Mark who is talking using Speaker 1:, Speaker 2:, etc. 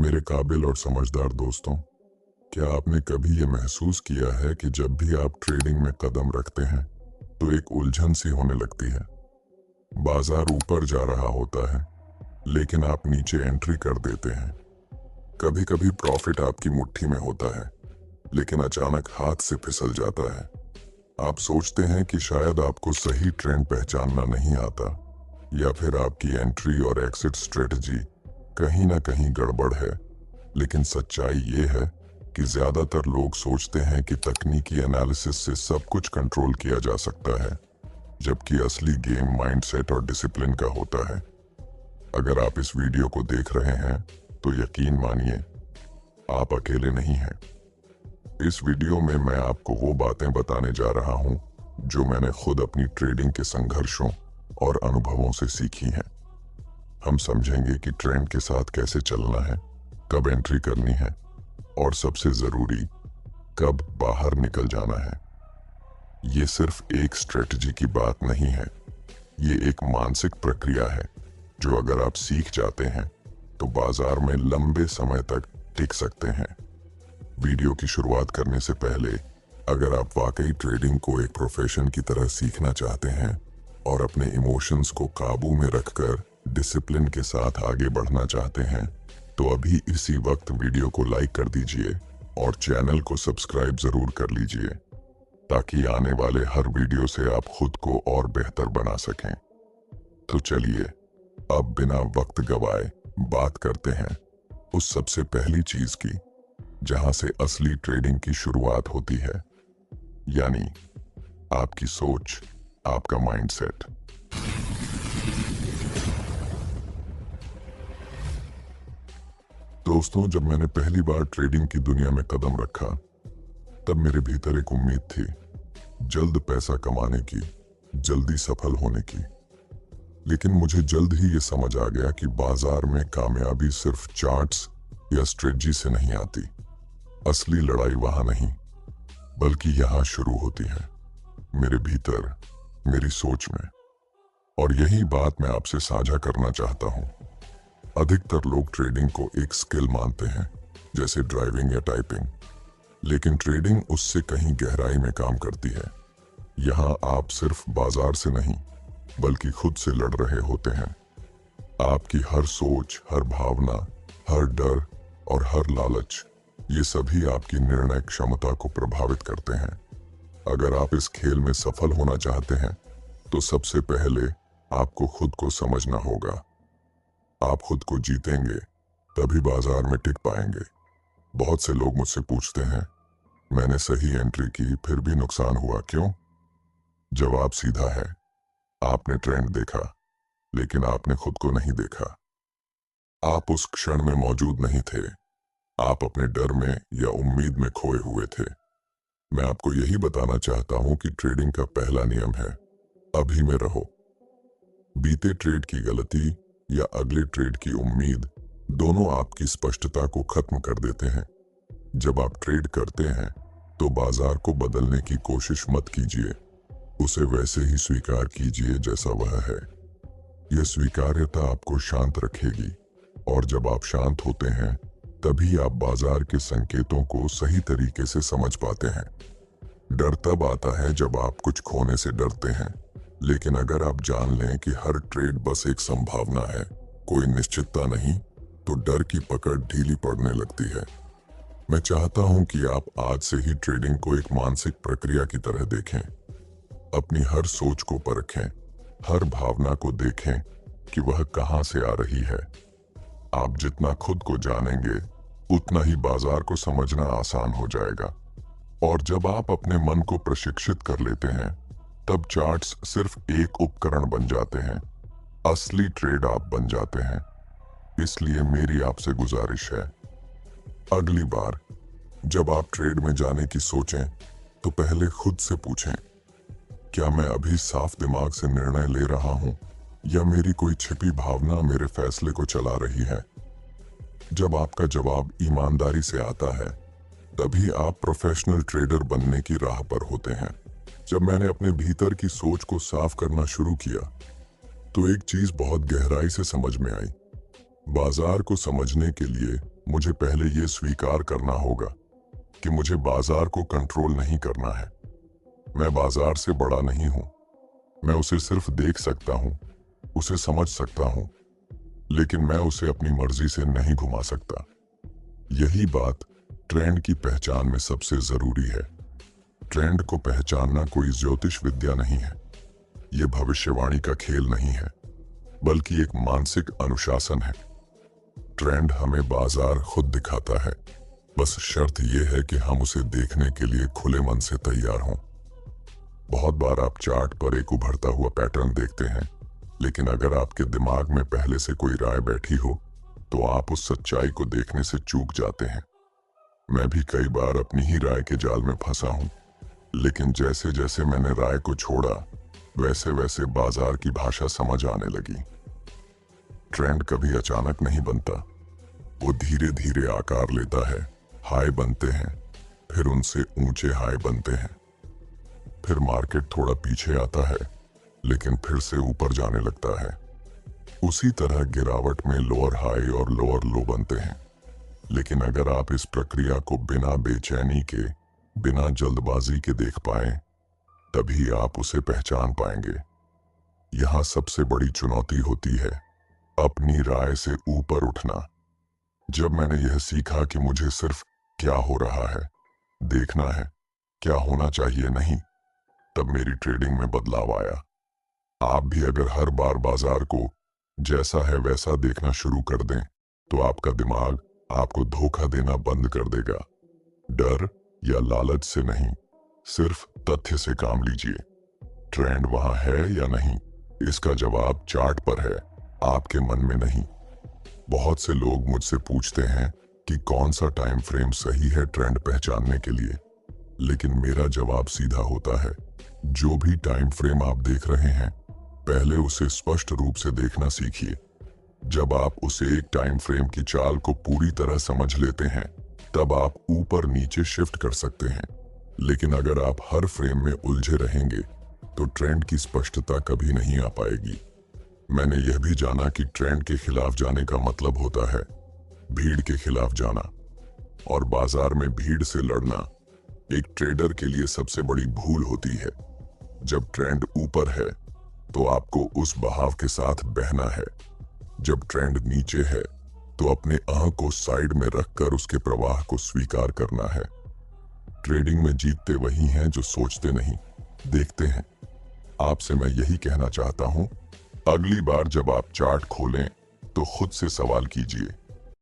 Speaker 1: मेरे काबिल और समझदार दोस्तों, क्या आपने कभी ये महसूस किया है कि जब भी आप ट्रेडिंग में कदम रखते हैं तो एक उलझन सी होने लगती है। बाजार ऊपर जा रहा होता है लेकिन आप नीचे एंट्री कर देते हैं। कभी कभी प्रॉफिट आपकी मुट्ठी में होता है लेकिन अचानक हाथ से फिसल जाता है। आप सोचते हैं कि शायद आपको सही ट्रेंड पहचानना नहीं आता या फिर आपकी एंट्री और एक्सिट स्ट्रेटजी कहीं ना कहीं गड़बड़ है। लेकिन सच्चाई ये है कि ज्यादातर लोग सोचते हैं कि तकनीकी एनालिसिस से सब कुछ कंट्रोल किया जा सकता है, जबकि असली गेम माइंडसेट और डिसिप्लिन का होता है। अगर आप इस वीडियो को देख रहे हैं तो यकीन मानिए, आप अकेले नहीं हैं। इस वीडियो में मैं आपको वो बातें बताने जा रहा हूं जो मैंने खुद अपनी ट्रेडिंग के संघर्षों और अनुभवों से सीखी हैं। हम समझेंगे कि ट्रेंड के साथ कैसे चलना है, कब एंट्री करनी है और सबसे जरूरी, कब बाहर निकल जाना है। ये सिर्फ एक स्ट्रेटजी की बात नहीं है, ये एक मानसिक प्रक्रिया है जो अगर आप सीख जाते हैं तो बाजार में लंबे समय तक टिक सकते हैं। वीडियो की शुरुआत करने से पहले, अगर आप वाकई ट्रेडिंग को एक प्रोफेशन की तरह सीखना चाहते हैं और अपने इमोशंस को काबू में रखकर डिसिप्लिन के साथ आगे बढ़ना चाहते हैं, तो अभी इसी वक्त वीडियो को लाइक कर दीजिए और चैनल को सब्सक्राइब जरूर कर लीजिए ताकि आने वाले हर वीडियो से आप खुद को और बेहतर बना सकें। तो चलिए अब बिना वक्त गवाए बात करते हैं उस सबसे पहली चीज की जहां से असली ट्रेडिंग की शुरुआत होती है, यानी आपकी सोच, आपका माइंडसेट। दोस्तों, जब मैंने पहली बार ट्रेडिंग की दुनिया में कदम रखा तब मेरे भीतर एक उम्मीद थी, जल्द पैसा कमाने की, जल्दी सफल होने की। लेकिन मुझे जल्द ही ये समझ आ गया कि बाजार में कामयाबी सिर्फ चार्ट्स या स्ट्रेटजी से नहीं आती। असली लड़ाई वहां नहीं, बल्कि यहां शुरू होती है, मेरे भीतर, मेरी सोच में। और यही बात मैं आपसे साझा करना चाहता हूं। अधिकतर लोग ट्रेडिंग को एक स्किल मानते हैं, जैसे ड्राइविंग या टाइपिंग, लेकिन ट्रेडिंग उससे कहीं गहराई में काम करती है। यहां आप सिर्फ बाजार से नहीं, बल्कि खुद से लड़ रहे होते हैं। आपकी हर सोच, हर भावना, हर डर और हर लालच, ये सभी आपकी निर्णय क्षमता को प्रभावित करते हैं। अगर आप इस खेल में सफल होना चाहते हैं तो सबसे पहले आपको खुद को समझना होगा। आप खुद को जीतेंगे तभी बाजार में टिक पाएंगे। बहुत से लोग मुझसे पूछते हैं, मैंने सही एंट्री की फिर भी नुकसान हुआ, क्यों? जवाब सीधा है, आपने ट्रेंड देखा लेकिन आपने खुद को नहीं देखा। आप उस क्षण में मौजूद नहीं थे, आप अपने डर में या उम्मीद में खोए हुए थे। मैं आपको यही बताना चाहता हूं कि ट्रेडिंग का पहला नियम है, अभी में रहो। बीते ट्रेड की गलती या अगले ट्रेड की उम्मीद दोनों आपकी स्पष्टता को खत्म कर देते हैं। जब आप ट्रेड करते हैं तो बाजार को बदलने की कोशिश मत कीजिए, उसे वैसे ही स्वीकार कीजिए जैसा वह है। यह स्वीकार्यता आपको शांत रखेगी और जब आप शांत होते हैं तभी आप बाजार के संकेतों को सही तरीके से समझ पाते हैं। डर तब आता है जब आप कुछ खोने से डरते हैं, लेकिन अगर आप जान लें कि हर ट्रेड बस एक संभावना है, कोई निश्चितता नहीं, तो डर की पकड़ ढीली पड़ने लगती है। मैं चाहता हूं कि आप आज से ही ट्रेडिंग को एक मानसिक प्रक्रिया की तरह देखें। अपनी हर सोच को परखें, हर भावना को देखें कि वह कहां से आ रही है। आप जितना खुद को जानेंगे उतना ही बाजार को समझना आसान हो जाएगा। और जब आप अपने मन को प्रशिक्षित कर लेते हैं तब चार्ट्स सिर्फ एक उपकरण बन जाते हैं, असली ट्रेड आप बन जाते हैं। इसलिए मेरी आपसे गुजारिश है, अगली बार जब आप ट्रेड में जाने की सोचें तो पहले खुद से पूछें, क्या मैं अभी साफ दिमाग से निर्णय ले रहा हूं या मेरी कोई छिपी भावना मेरे फैसले को चला रही है? जब आपका जवाब ईमानदारी से आता है तभी आप प्रोफेशनल ट्रेडर बनने की राह पर होते हैं। जब मैंने अपने भीतर की सोच को साफ करना शुरू किया तो एक चीज बहुत गहराई से समझ में आई। बाजार को समझने के लिए मुझे पहले ये स्वीकार करना होगा कि मुझे बाजार को कंट्रोल नहीं करना है। मैं बाजार से बड़ा नहीं हूं। मैं उसे सिर्फ देख सकता हूं, उसे समझ सकता हूं, लेकिन मैं उसे अपनी मर्जी से नहीं घुमा सकता। यही बात ट्रेंड की पहचान में सबसे जरूरी है। ट्रेंड को पहचानना कोई ज्योतिष विद्या नहीं है। यह भविष्यवाणी का खेल नहीं है, बल्कि एक मानसिक अनुशासन है। ट्रेंड हमें बाजार खुद दिखाता है, बस शर्त यह है कि हम उसे देखने के लिए खुले मन से तैयार हों। बहुत बार आप चार्ट पर एक उभरता हुआ पैटर्न देखते हैं, लेकिन अगर आपके दिमाग में पहले से कोई राय बैठी हो तो आप उस सच्चाई को देखने से चूक जाते हैं। मैं भी कई बार अपनी ही राय के जाल में फंसा हूं, लेकिन जैसे जैसे मैंने राय को छोड़ा, वैसे वैसे बाजार की भाषा समझ आने लगी। ट्रेंड कभी अचानक नहीं बनता, वो धीरे धीरे आकार लेता है। हाई बनते हैं, फिर उनसे ऊंचे हाई बनते हैं, फिर मार्केट थोड़ा पीछे आता है, लेकिन फिर से ऊपर जाने लगता है। उसी तरह गिरावट में लोअर हाई और लोअर लो बनते हैं। लेकिन अगर आप इस प्रक्रिया को बिना बेचैनी के, बिना जल्दबाजी के देख पाएं, तभी आप उसे पहचान पाएंगे। यहां सबसे बड़ी चुनौती होती है अपनी राय से ऊपर उठना। जब मैंने यह सीखा कि मुझे सिर्फ क्या हो रहा है देखना है, क्या होना चाहिए नहीं, तब मेरी ट्रेडिंग में बदलाव आया। आप भी अगर हर बार बाजार को जैसा है वैसा देखना शुरू कर दें, तो आपका दिमाग आपको धोखा देना बंद कर देगा। डर या लालच से नहीं, सिर्फ तथ्य से काम लीजिए। ट्रेंड वहां है या नहीं, इसका जवाब चार्ट पर है, आपके मन में नहीं। बहुत से लोग मुझसे पूछते हैं कि कौन सा टाइम फ्रेम सही है ट्रेंड पहचानने के लिए, लेकिन मेरा जवाब सीधा होता है, जो भी टाइम फ्रेम आप देख रहे हैं, पहले उसे स्पष्ट रूप से देखना सीखिए। जब आप उसे एक टाइम फ्रेम की चाल को पूरी तरह समझ लेते हैं, तब आप ऊपर नीचे शिफ्ट कर सकते हैं। लेकिन अगर आप हर फ्रेम में उलझे रहेंगे, तो ट्रेंड की स्पष्टता कभी नहीं आ पाएगी। मैंने यह भी जाना कि ट्रेंड के खिलाफ जाने का मतलब होता है भीड़ के खिलाफ जाना, और बाजार में भीड़ से लड़ना एक ट्रेडर के लिए सबसे बड़ी भूल होती है। जब ट्रेंड ऊपर है तो आपको उस बहाव के साथ बहना है। जब ट्रेंड नीचे है तो अपने आंख को साइड में रखकर उसके प्रवाह को स्वीकार करना है। ट्रेडिंग में जीतते वही हैं जो सोचते नहीं, देखते हैं। आपसे मैं यही कहना चाहता हूं, अगली बार जब आप चार्ट खोलें तो खुद से सवाल कीजिए,